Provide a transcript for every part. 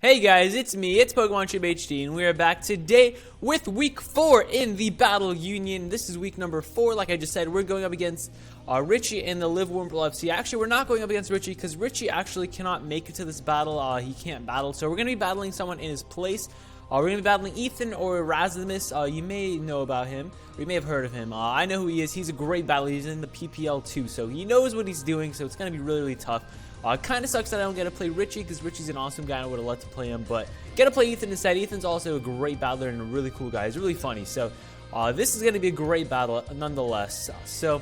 Hey guys, it's me, it's PokemonTripHD, and we are back today with week 4 in the Battle Union. This is week number 4, like I just said. We're going up against Ritchie in the Livwurmple FC. Actually, we're not going up against Ritchie because Ritchie actually cannot make it to this battle. He can't battle, so we're going to be battling someone in his place. We're going to be battling Ethan or Erasmus. You may know about him, or you may have heard of him. I know who he is. He's a great battler. He's in the PPL too, so he knows what he's doing, so it's going to be really, really tough. Kind of sucks that I don't get to play Ritchie because Ritchie's an awesome guy and I would have loved to play him, but get to play Ethan instead. Ethan's also a great battler and a really cool guy. He's really funny, so this is going to be a great battle nonetheless. So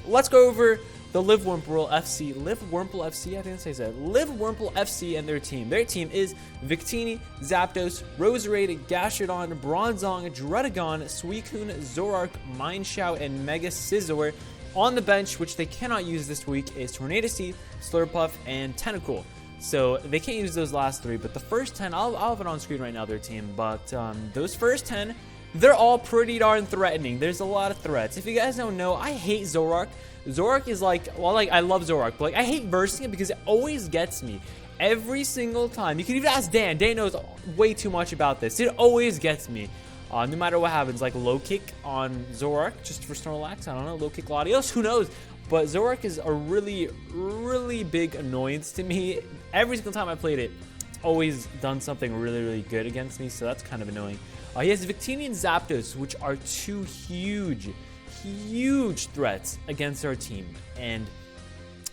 let's go over the Livwurmple FC. Livwurmple FC, I think that's how you say it. Livwurmple FC and their team. Their team is Victini, Zapdos, Roserade, Gastrodon, Bronzong, Druddigon, Suicune, Zoroark, Mineshout, and Mega Scizor. On the bench, which they cannot use this week, is Tornadus, Slurpuff, and Tentacool. So they can't use those last 3, but the first 10, I'll have it on screen right now, their team. But those first 10, they're all pretty darn threatening. There's a lot of threats. If you guys don't know, I hate Zoroark. Zoroark is like, well, like I love Zoroark, but like I hate versing it because it always gets me. Every single time. You can even ask Dan. Dan knows way too much about this. It always gets me. No matter what happens, like low kick on Zoroark, just for Snorlax, I don't know, low kick Latios, who knows? But Zoroark is a really, really big annoyance to me. Every single time I played it, it's always done something really, really good against me, so that's kind of annoying. He has Victini and Zapdos, which are two huge threats against our team. And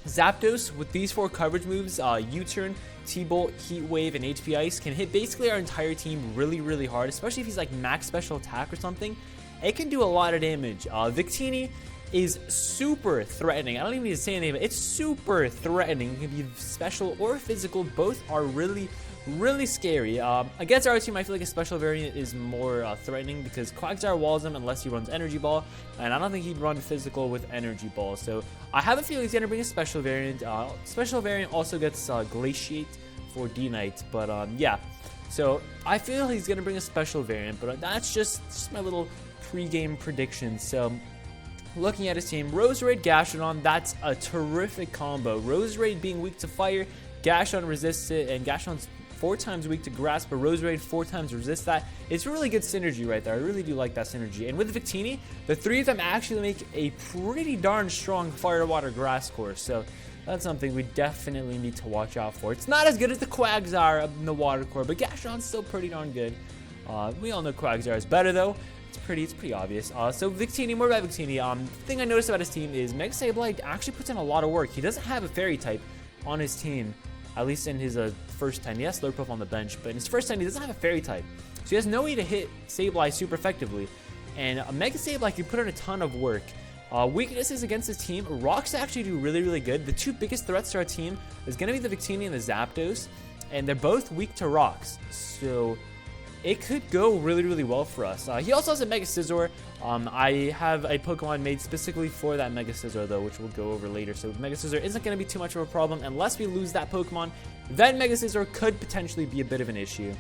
Zapdos, with these 4 coverage moves, U-Turn, T-Bolt, Heat Wave, and HP Ice, can hit basically our entire team really, really hard, especially if he's like max special attack or something. It can do a lot of damage. Victini is super threatening. I don't even need to say anything, but it's super threatening. It can be special or physical. Both are really, really scary. Against our team, I feel like a special variant is more threatening because Quagsire walls him unless he runs Energy Ball, and I don't think he'd run physical with Energy Ball. So I have a feeling he's going to bring a special variant. Special variant also gets Glaciate for D-Knight, but yeah. So I feel he's going to bring a special variant, but that's just my little pre-game prediction. So looking at his team, Roserade, Gastrodon, that's a terrific combo. Roserade being weak to fire, Gastrodon resists it, and Gastrodon's 4 times weak to grass, but Roserade 4 times resists that. It's really good synergy right there. I really do like that synergy. And with Victini, the 3 of them actually make a pretty darn strong fire, water, grass core. So that's something we definitely need to watch out for. It's not as good as the Quagsire in the water core, but Gastrodon's still pretty darn good. We all know Quagsire is better though. It's pretty obvious. So Victini, more about Victini. The thing I noticed about his team is Mega Sableye actually puts in a lot of work. He doesn't have a fairy type on his team. At least in his first 10. He has Slurpuff on the bench, but in his first 10, he doesn't have a fairy type. So he has no way to hit Sableye super effectively. And a Mega Sableye can put in a ton of work. Weaknesses against his team, Rocks actually do really, really good. The 2 biggest threats to our team is going to be the Victini and the Zapdos. And they're both weak to Rocks. So it could go really, really well for us. He also has a Mega Scizor. I have a Pokemon made specifically for that Mega Scizor though, which we'll go over later. So Mega Scizor isn't going to be too much of a problem unless we lose that Pokemon. Then Mega Scizor could potentially be a bit of an issue.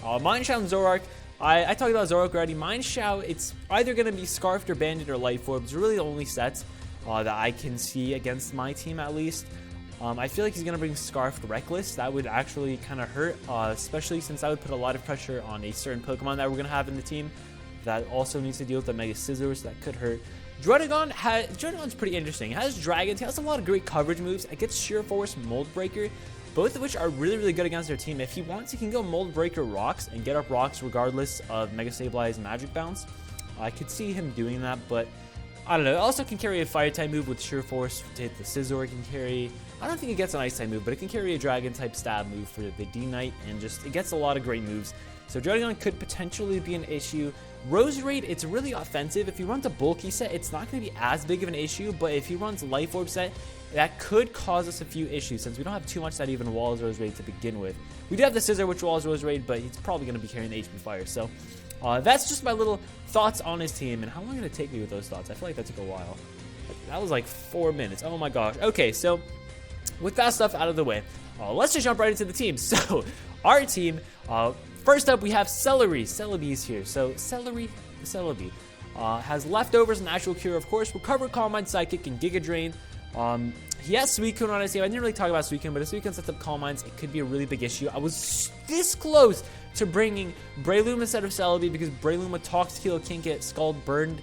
Mineshout and Zoroark. I talked about Zoroark already. Mineshout, it's either going to be Scarfed or Banded or Life Orb. It's really the only sets that I can see against my team at least. I feel like he's going to bring Scarfed Reckless. That would actually kind of hurt, especially since that would put a lot of pressure on a certain Pokemon that we're going to have in the team that also needs to deal with the Mega Scizor, so that could hurt. Druddigon's pretty interesting. It has Dragons. He has a lot of great coverage moves. It gets Sheer Force, Mold Breaker, both of which are really, really good against their team. If he wants, he can go Mold Breaker Rocks and get up Rocks regardless of Mega Sableye's Magic Bounce. I could see him doing that, but I don't know. It also can carry a Fire-type move with Sheer Force to hit the Scizor. It can carry, I don't think it gets an Ice-type move, but it can carry a Dragon-type stab move for the D-Knight, and just, it gets a lot of great moves. So Druddigon could potentially be an issue. Roserade, it's really offensive. If he runs a bulky set, it's not going to be as big of an issue, but if he runs Life Orb set, that could cause us a few issues since we don't have too much that even walls Roserade to begin with. We do have the Scizor, which walls Roserade, but he's probably going to be carrying the HP Fire. So that's just my little thoughts on his team, and how long did it take me with those thoughts? I feel like that took a while. That was like 4 minutes. Oh my gosh. Okay, so with that stuff out of the way, let's just jump right into the team. So our team, first up we have Celebi. Celebi's here. So Celebi has Leftovers, Natural Cure, of course, Recover, Calm Mind, Psychic, and Giga Drain. He has Suicune on his team. I didn't really talk about Suicune, but if Suicune sets up Calm Minds, it could be a really big issue. I was this close to bringing Breloom instead of Celebi because Breloom with Toxic Heal can't get Scald burned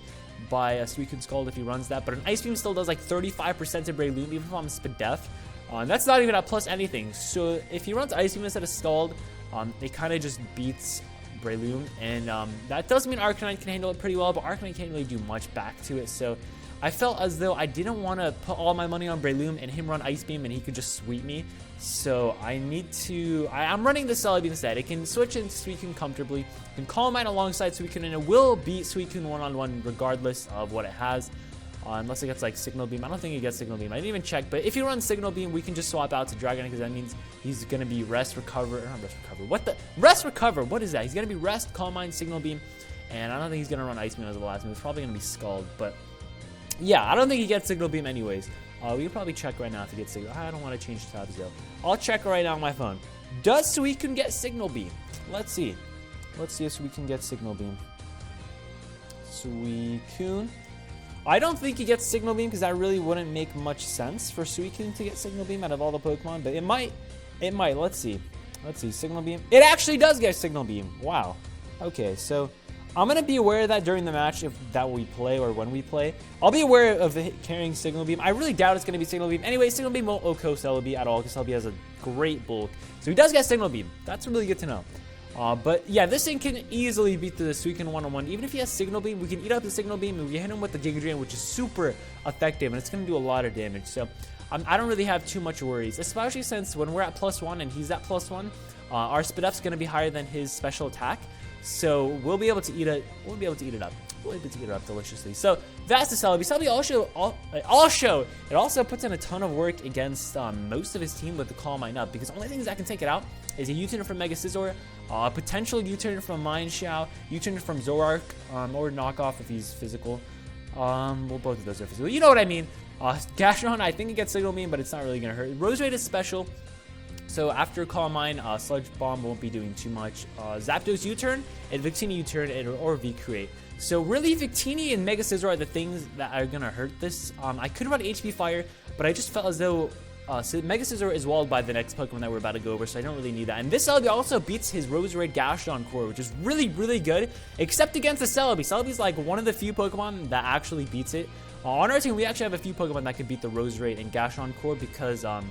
by a Suicune Scald if he runs that. But an Ice Beam still does like 35% to Breloom, even if I'm Spadef. And that's not even at plus anything. So if he runs Ice Beam instead of Scald, it kind of just beats Breloom. And that does mean Arcanine can handle it pretty well, but Arcanine can't really do much back to it. So I felt as though I didn't want to put all my money on Breloom and him run Ice Beam and he could just sweep me. So I need to... I'm running the Celebi instead. It can switch into Suicune comfortably. It can Calm Mind alongside Suicune and it will beat Suicune one-on-one regardless of what it has. Unless it gets like Signal Beam. I don't think it gets Signal Beam. I didn't even check. But if he runs Signal Beam, we can just swap out to Dragonite because that means he's going to be Rest, Recover. Not Rest, Recover. What the? Rest, Recover. What is that? He's going to be Rest, Calm Mind, Signal Beam. And I don't think he's going to run Ice Beam as the last move. It's probably going to be Scald. But yeah, I don't think he gets Signal Beam anyways. We can probably check right now if he gets Signal. I don't want to change tabs though. I'll check right now on my phone. Does Suicune get Signal Beam? Let's see. Let's see if Suicune gets Signal Beam. Suicune. I don't think he gets Signal Beam because that really wouldn't make much sense for Suicune to get Signal Beam out of all the Pokemon, but it might. It might. Let's see. Let's see. Signal Beam. It actually does get Signal Beam. Wow. Okay, so I'm going to be aware of that during the match if that we play or when we play. I'll be aware of it carrying Signal Beam. I really doubt it's going to be Signal Beam. Anyway, Signal Beam won't OHKO Celebi at all because Celebi has a great bulk. So he does get Signal Beam. That's really good to know. But yeah, this thing can easily beat the Suicune one-on-one. Even if he has Signal Beam, we can eat up the Signal Beam and we hit him with the Giga Drain, which is super effective and it's going to do a lot of damage. So I don't really have too much worries, especially since when we're at +1 and he's at +1, our Spadef's going to be higher than his special attack. So we'll be able to eat it. We'll be able to eat it up. We'll be able to eat it up deliciously. So that's the Celebi. Celebi it also puts in a ton of work against most of his team with the Calm Mind up because the only things that can take it out is a U-turn from Mega Scizor, potential U-turn from Mine Shao, U-turn from Zoroark, or knockoff if he's physical. Well, both of those are physical. You know what I mean. Gastron, I think it gets Signal Beam, but it's not really going to hurt. Roserade is special. So after Calm Mind, Sludge Bomb won't be doing too much. Zapdos U-turn and Victini U-turn or V-Create. So really, Victini and Mega Scizor are the things that are going to hurt this. I could run HP Fire, but I just felt as though Mega Scizor is walled by the next Pokemon that we're about to go over, so I don't really need that. And this Celebi also beats his Roserade Gastron core, which is really, really good, except against the Celebi. Celebi's like one of the few Pokemon that actually beats it. On our team, we actually have a few Pokemon that could beat the Roserade and Gastron core because of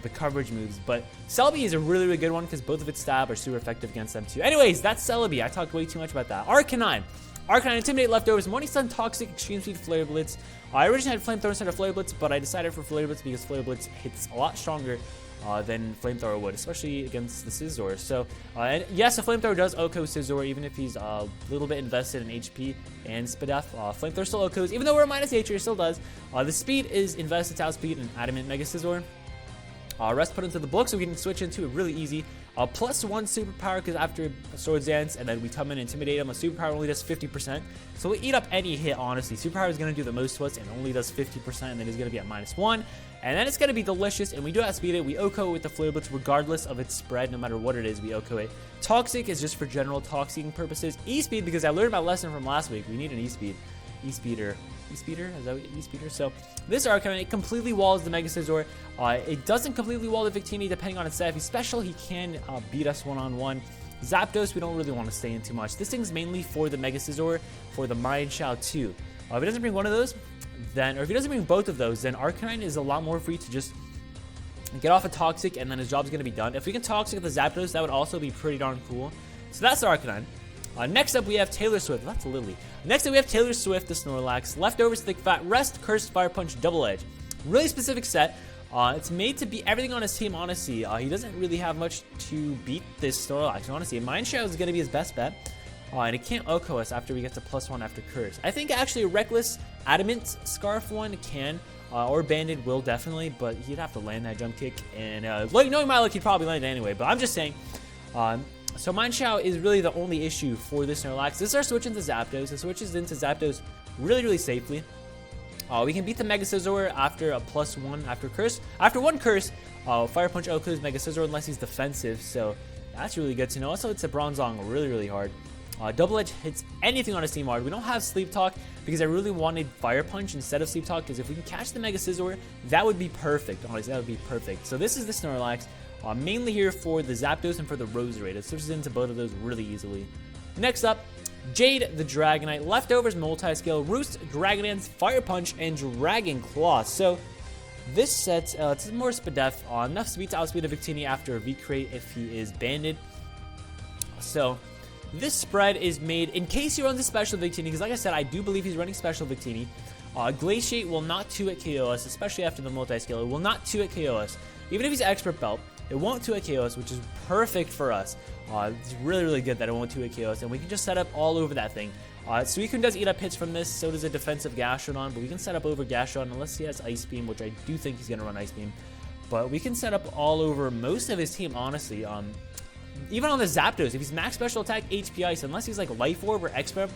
the coverage moves, but Celebi is a really, really good one because both of its stab are super effective against them too. Anyways, that's Celebi. I talked way too much about that. Arcanine. Arcanine, Intimidate, Leftovers, Morning Sun, Toxic, Extreme Speed, Flare Blitz. I originally had Flamethrower instead of Flare Blitz, but I decided for Flare Blitz because Flare Blitz hits a lot stronger than Flamethrower would, especially against the Scizor. So, and yes, the Flamethrower does OHKO Scizor, even if he's a little bit invested in HP and Spadef. Flamethrower still OHKOs, even though we're minus nature, it still does. The speed is invested Tau Speed and Adamant Mega Scizor. Rest put into the book so we can switch into it really easy. +1 superpower because after Swords Dance and then we come in and Intimidate him, a superpower only does 50%. So we eat up any hit, honestly. Superpower is going to do the most to us and only does 50%, and then he's going to be at -1. And then it's going to be delicious, and we do outspeed it. We OHKO with the Flare Blitz regardless of its spread, no matter what it is, we OHKO it. Toxic is just for general toxicing purposes. E-Speed, because I learned my lesson from last week. We need an E-Speed. E-Speeder? Is that what E-Speeder? So this Arcanine, it completely walls the Mega Scizor. It doesn't completely wall the Victini depending on its set. If he's special, he can beat us one-on-one. Zapdos, we don't really want to stay in too much. This thing's mainly for the Mega Scizor, for the Mine Shao too. If it doesn't bring one of those, then, or if he doesn't bring both of those, then Arcanine is a lot more free to just get off a Toxic, and then his job's going to be done. If we can Toxic the Zapdos, that would also be pretty darn cool. So that's the Arcanine. Next up, we have Taylor Swift. That's Lily. Next up, we have Taylor Swift, the Snorlax. Leftovers, Thick Fat, Rest, Cursed, Fire Punch, Double Edge. Really specific set. It's made to beat everything on his team, honestly. He doesn't really have much to beat this Snorlax, honestly. Mine Shao is going to be his best bet. And it can't OHKO us after we get to +1 after Curse. I think actually a Reckless Adamant Scarf one can, or Banded will definitely, but he'd have to land that jump kick. And knowing my luck, he'd probably land it anyway. But I'm just saying. So Mine Shao is really the only issue for this Snorlax. This is our switch into Zapdos. It switches into Zapdos really, really safely. We can beat the Mega Scizor after a +1 after Curse. After one Curse, Fire Punch OHKOs Mega Scizor unless he's defensive. So that's really good to know. Also, it's a Bronzong really, really hard. Double Edge hits anything on his team hard. We don't have Sleep Talk because I really wanted Fire Punch instead of Sleep Talk, because if we can catch the Mega Scizor, that would be perfect. Honestly, that would be perfect. So this is the Snorlax, mainly here for the Zapdos and for the Roserade. It switches into both of those really easily. Next up, Jade the Dragonite, Leftovers Multi-Scale, Roost, Dragon Dance, Fire Punch, and Dragon Claw. So this sets it's more Spadef, enough speed to outspeed a Victini after a V-Crate if he is banded. So this spread is made in case he runs a special Victini, because like I said, I do believe he's running special Victini. Glaciate will not 2-hit KO us, especially after the multi-scale. It will not 2-hit KO us. Even if he's Expert Belt, it won't 2-hit KO us, which is perfect for us. It's really, really good that it won't 2-hit KO us, and we can just set up all over that thing. Suicune does eat up hits from this, so does a defensive Gastrodon, but we can set up over Gastrodon unless he has Ice Beam, which I do think he's going to run Ice Beam. But we can set up all over most of his team, honestly. Even on the Zapdos, if he's max special attack, HP Ice, unless he's like Life Orb or Expert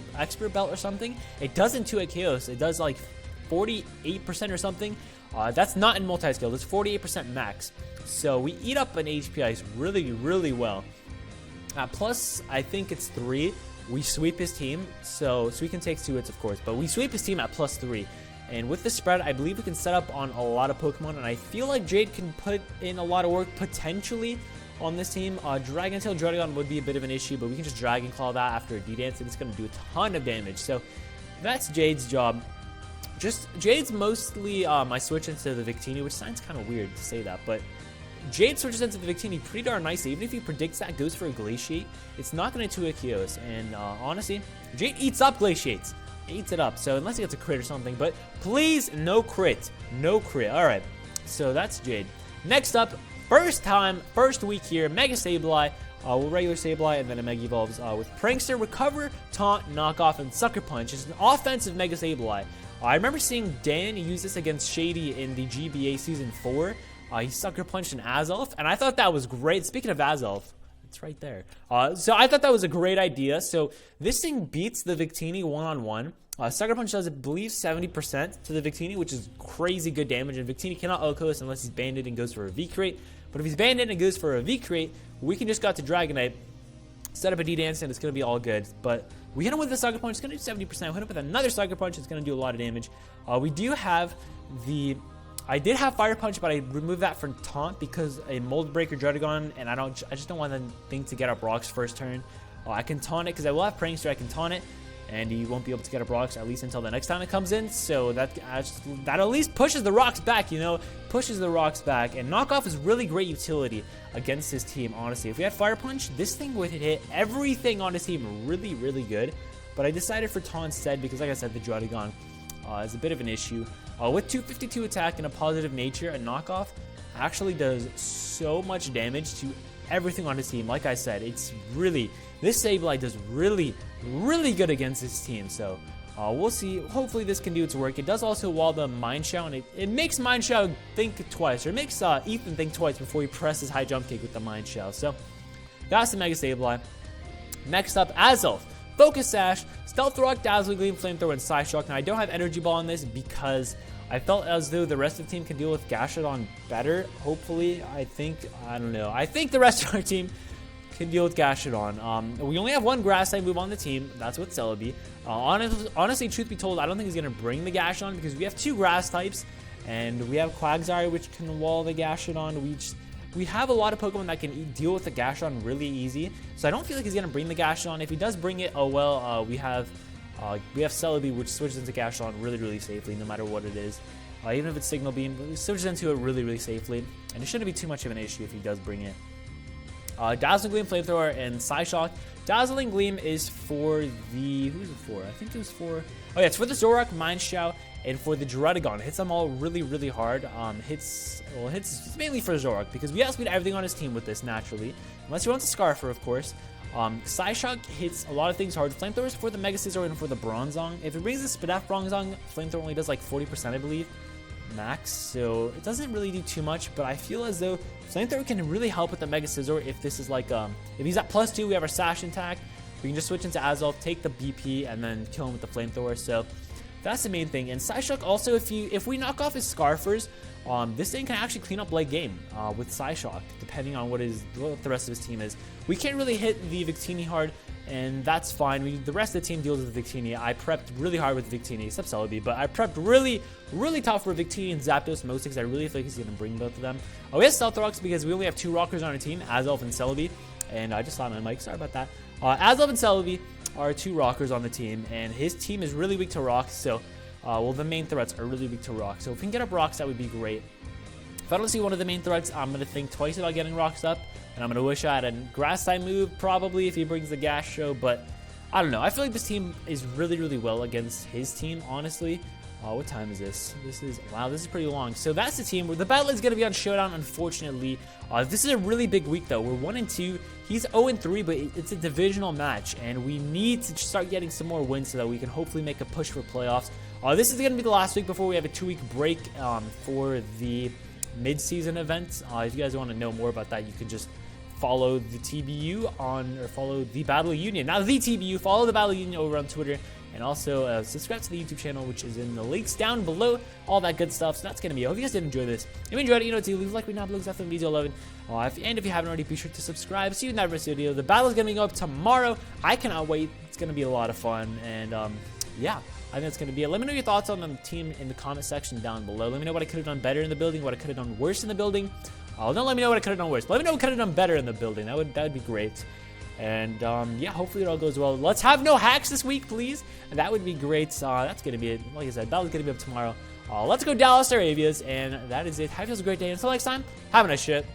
Belt or something, it doesn't 2-hit KOs. It does like 48% or something. That's not in multi-scale. That's 48% max. So we eat up an HP Ice really, really well. Plus, I think it's 3. We sweep his team. So Suicune takes 2 hits, of course, but we sweep his team at +3. And with the spread, I believe we can set up on a lot of Pokemon, and I feel like Jade can put in a lot of work potentially on this team. Dragon Tail Druddigon would be a bit of an issue, but we can just Dragon Claw that after a D-Dance, and it's going to do a ton of damage. So that's Jade's job. Jade's mostly my switch into the Victini, which sounds kind of weird to say that, but Jade switches into the Victini pretty darn nicely. Even if he predicts that, goes for a Glaciate, it's not going to 2-hit KOs. And honestly, Jade eats up Glaciates. Eats it up. So unless he gets a crit or something, but please, no crit. No crit. All right. So that's Jade. Next up, first week here, Mega Sableye. With regular Sableye, and then a Mega Evolves with Prankster, Recover, Taunt, Knockoff, and Sucker Punch. It's an offensive Mega Sableye. I remember seeing Dan use this against Shady in the GBA Season 4. He Sucker Punched an Azelf, and I thought that was great. Speaking of Azelf, it's right there. So I thought that was a great idea. So this thing beats the Victini one-on-one. Sucker Punch does, I believe, 70% to the Victini, which is crazy good damage, and Victini cannot OHKO unless he's banded and goes for a V-Crate. But if he's banded and goes for a V-Crate, we can just go out to Dragonite, set up a D-Dance, and it's going to be all good. But we hit him with a Sucker Punch, it's going to do 70%. We hit him with another Sucker Punch, it's going to do a lot of damage. We do have I did have Fire Punch, but I removed that from Taunt because a Mold Breaker Druddigon, and I just don't want the thing to get up rocks first turn. I can Taunt it because I will have Prankster, I can Taunt it, and he won't be able to get up rocks at least until the next time it comes in. So that at least pushes the rocks back, you know, pushes the rocks back. And Knockoff is really great utility against his team, honestly. If we had Fire Punch, this thing would hit everything on his team really, really good. But I decided for Taunt instead because, like I said, the Druddigon is a bit of an issue. With 252 attack and a positive nature, a Knockoff actually does so much damage to everything on his team. Like I said, it's really, this Sableye does really, really good against his team. So we'll see. Hopefully this can do its work. It does also wall the Mineshaw, and it makes Mineshaw think twice, or it makes Ethan think twice before he presses high jump kick with the Mineshaw. So that's the Mega Sableye. Next up, Azelf. Focus Sash, Stealth Rock, Dazzling Gleam, Flamethrower, and Psyshock. Now, I don't have Energy Ball on this because I felt as though the rest of the team can deal with Gastrodon better. Hopefully, I don't know. I think the rest of our team can deal with Gastrodon. We only have one Grass type move on the team. That's with Celebi. Honestly, truth be told, I don't think he's going to bring the Gastrodon because we have 2 Grass types, and we have Quagsire, which can wall the Gastrodon. We have a lot of Pokemon that can deal with the Gastrodon really easy, so I don't feel like he's going to bring the Gastrodon. If he does bring it, oh well, we have Celebi, which switches into Gastrodon really, really safely, no matter what it is. Even if it's Signal Beam, it switches into it really, really safely, and it shouldn't be too much of an issue if he does bring it. Dazzling Gleam, Flamethrower, and Psyshock. Dazzling Gleam is for the... who's it for? I think it was for... oh yeah, it's for the Zoroark, Mineshaw, and for the Druddigon. It hits them all really, really hard. Hits mainly for Zoroark, because we outspeed everything on his team with this, naturally. Unless he wants a Scarfer, of course. Psyshock hits a lot of things hard. Flamethrower is for the Mega Scizor and for the Bronzong. If it brings the Spadef Bronzong, Flamethrower only does like 40%, I believe, max. So it doesn't really do too much, but I feel as though Flamethrower can really help with the Mega Scizor if this is like, if he's at +2, we have our Sash intact. We can just switch into Azelf, take the BP, and then kill him with the Flamethrower. So that's the main thing. And Psyshock also, if we knock off his Scarfers, this thing can actually clean up late game with Psyshock, depending on what the rest of his team is. We can't really hit the Victini hard, and that's fine. The rest of the team deals with Victini. I prepped really hard with Victini, except Celebi, but I prepped really, really tough for Victini and Zapdos mostly because I really feel like he's going to bring both of them. We have Stealth Rocks because we only have 2 Rockers on our team, Azelf and Celebi, and I just saw my mic, sorry about that. Azelf and Celebi are 2 Rockers on the team, and his team is really weak to Rocks, so well, the main threats are really weak to Rocks, so if we can get up Rocks, that would be great. If I don't see one of the main threats, I'm going to think twice about getting Rocks up, and I'm going to wish I had a Grass type move, probably, if he brings the Gas Show, but I don't know. I feel like this team is really, really well against his team, honestly. What time is this? Wow, this is pretty long. So that's the team. The battle is going to be on Showdown, unfortunately. This is a really big week, though. We're 1-2. He's 0-3, but it's a divisional match, and we need to start getting some more wins so that we can hopefully make a push for playoffs. This is going to be the last week before we have a 2-week break for the mid-season event. If you guys want to know more about that, you can just follow the TBU or follow the Battle Union. Now the TBU, follow the Battle Union over on Twitter, and also subscribe to the YouTube channel, which is in the links down below, all that good stuff. So that's going to be it. I hope you guys did enjoy this. If you enjoyed it, you know what to do. Leave a like, read not below, after video 11. And if you haven't already, be sure to subscribe. See you in that next video. The battle is going to go up tomorrow. I cannot wait. It's going to be a lot of fun, and yeah. I think that's going to be it. Let me know your thoughts on the team in the comment section down below. Let me know what I could have done better in the building, what I could have done worse in the building. Don't let me know what I could have done worse. But let me know what I could have done better in the building. That would be great. And yeah, hopefully it all goes well. Let's have no hacks this week, please. And that would be great. That's going to be it. Like I said, that was going to be up tomorrow. Let's go Dallas Staravias. And that is it. Have yourselves a great day. Until next time, have a nice shit.